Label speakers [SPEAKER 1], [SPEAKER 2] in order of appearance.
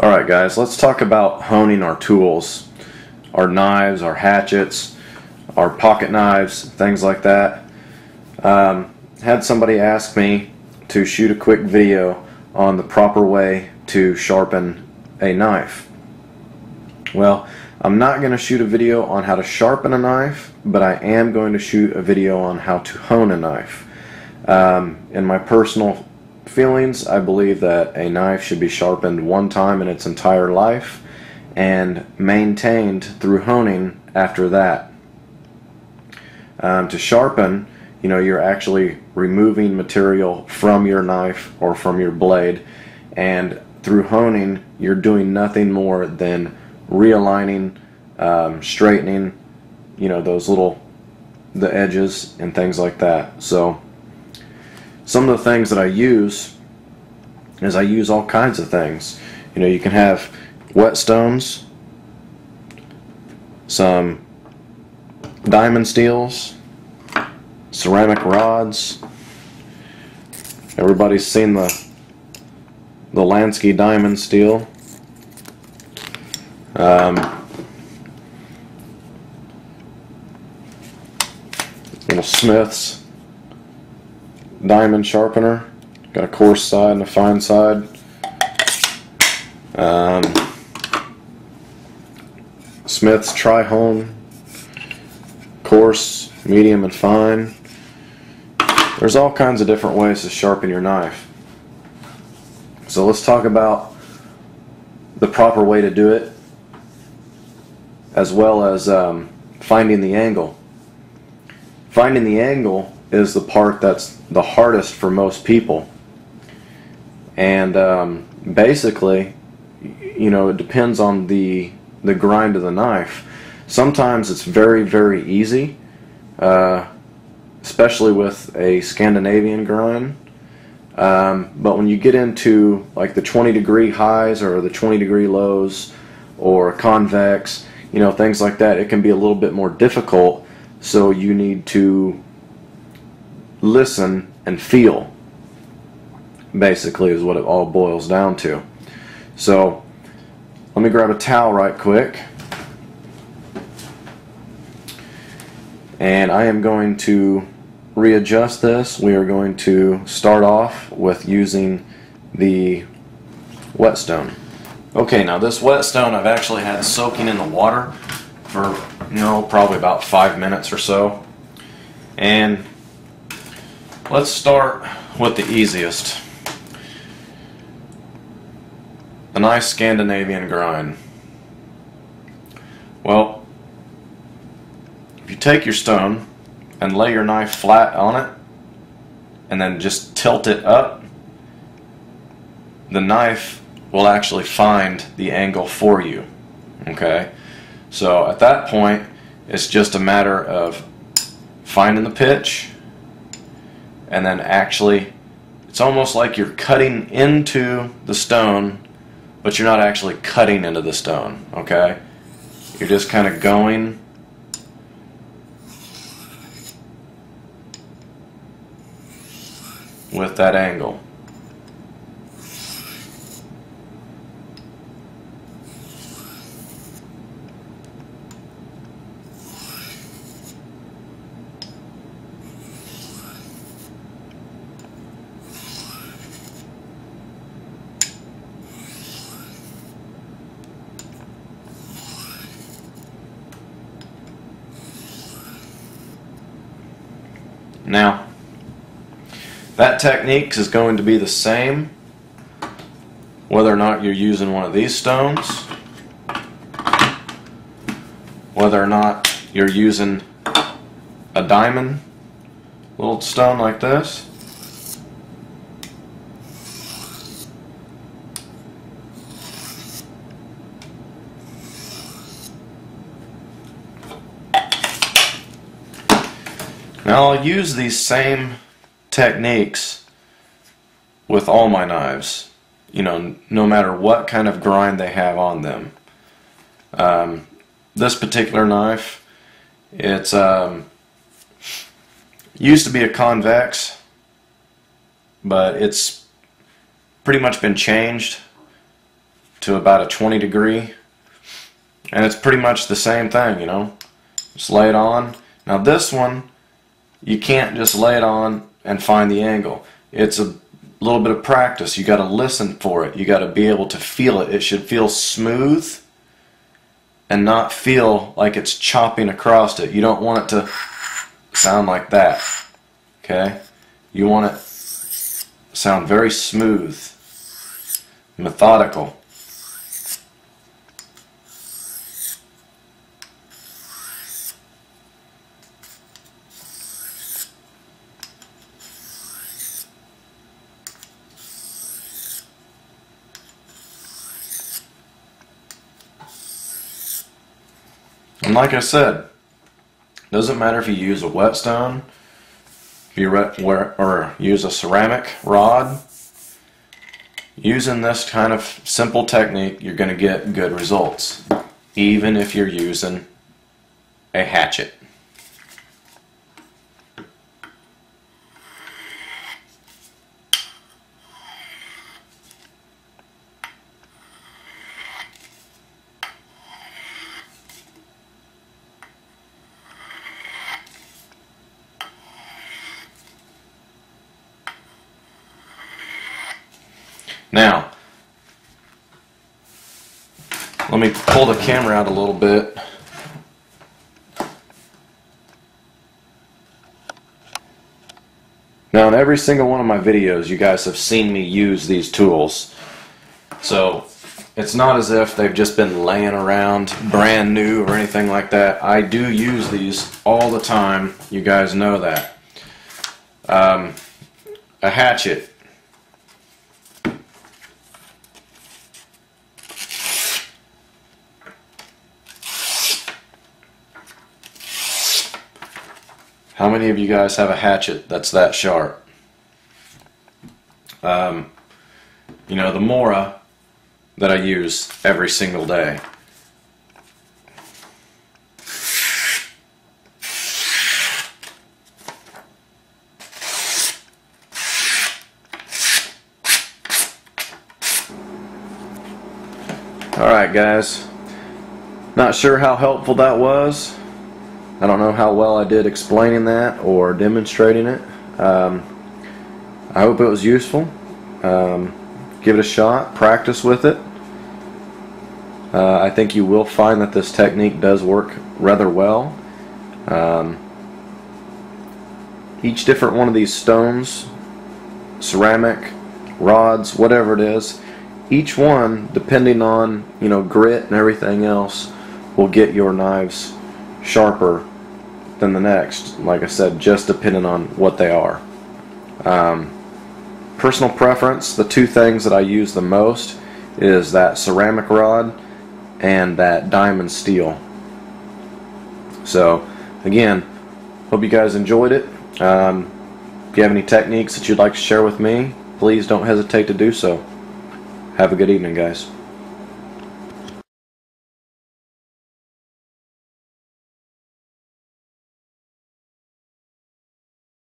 [SPEAKER 1] Alright guys, let's talk about honing our tools, our knives, our hatchets, our pocket knives, things like that. Had somebody ask me to shoot a quick video on the proper way to sharpen a knife. Well, I'm not going to shoot a video on how to sharpen a knife, but I am going to shoot a video on how to hone a knife. In my personal feelings, I believe that a knife should be sharpened one time in its entire life and maintained through honing after that. To sharpen, you're actually removing material from your knife or from your blade, and through honing you're doing nothing more than realigning, straightening, the edges and things like that. So some of the things that I use is I use all kinds of things. You can have whetstones, some diamond steels, ceramic rods. Everybody's seen the Lansky diamond steel. Little Smith's diamond sharpener, got a coarse side and a fine side. Smith's tri-hone, coarse, medium, and fine. There's all kinds of different ways to sharpen your knife. So let's talk about the proper way to do it, as well as finding the angle. Finding the angle is the part that's the hardest for most people, and basically, it depends on the grind of the knife. Sometimes it's very, very easy, especially with a Scandinavian grind, but when you get into like the 20-degree highs or the 20-degree lows or convex, things like that, it can be a little bit more difficult. So you need to listen and feel, basically, is what it all boils down to. So let me grab a towel right quick, and I am going to readjust this. We are going to start off with using the whetstone. Okay, now this whetstone I've actually had soaking in the water for probably about 5 minutes or so. And let's start with the easiest. A nice Scandinavian grind. Well, if you take your stone and lay your knife flat on it and then just tilt it up, the knife will actually find the angle for you. Okay? So at that point, it's just a matter of finding the pitch, and then actually, it's almost like you're cutting into the stone, but you're not actually cutting into the stone, okay? You're just kind of going with that angle. Now, that technique is going to be the same whether or not you're using one of these stones, whether or not you're using a diamond little stone like this, Now I'll use these same techniques with all my knives, no matter what kind of grind they have on them. This particular knife, it's used to be a convex, but it's pretty much been changed to about a 20 degree, and it's pretty much the same thing, you know. Just lay it on. Now this one, you can't just lay it on and find the angle. It's a little bit of practice. You got to listen for it. You got to be able to feel it. It should feel smooth and not feel like it's chopping across it. You don't want it to sound like that. Okay? You want it to sound very smooth, methodical. And like I said, doesn't matter if you use a whetstone, if you or use a ceramic rod. Using this kind of simple technique, you're going to get good results, even if you're using a hatchet. Now, let me pull the camera out a little bit. Now, in every single one of my videos, you guys have seen me use these tools. So, it's not as if they've just been laying around brand new or anything like that. I do use these all the time. You guys know that. A hatchet. How many of you guys have a hatchet that's that sharp? You know, the Mora that I use every single day. Alright guys, not sure how helpful that was. I don't know how well I did explaining that or demonstrating it. I hope it was useful. Give it a shot, practice with it. I think you will find that this technique does work rather well. Each different one of these stones, ceramic, rods, whatever it is, each one, depending on, you know, grit and everything else, will get your knives sharper than the next. Like I said, just depending on what they are. Personal preference, the two things that I use the most is that ceramic rod and that diamond steel. So again, hope you guys enjoyed it. If you have any techniques that you'd like to share with me, please don't hesitate to do so. Have a good evening, guys.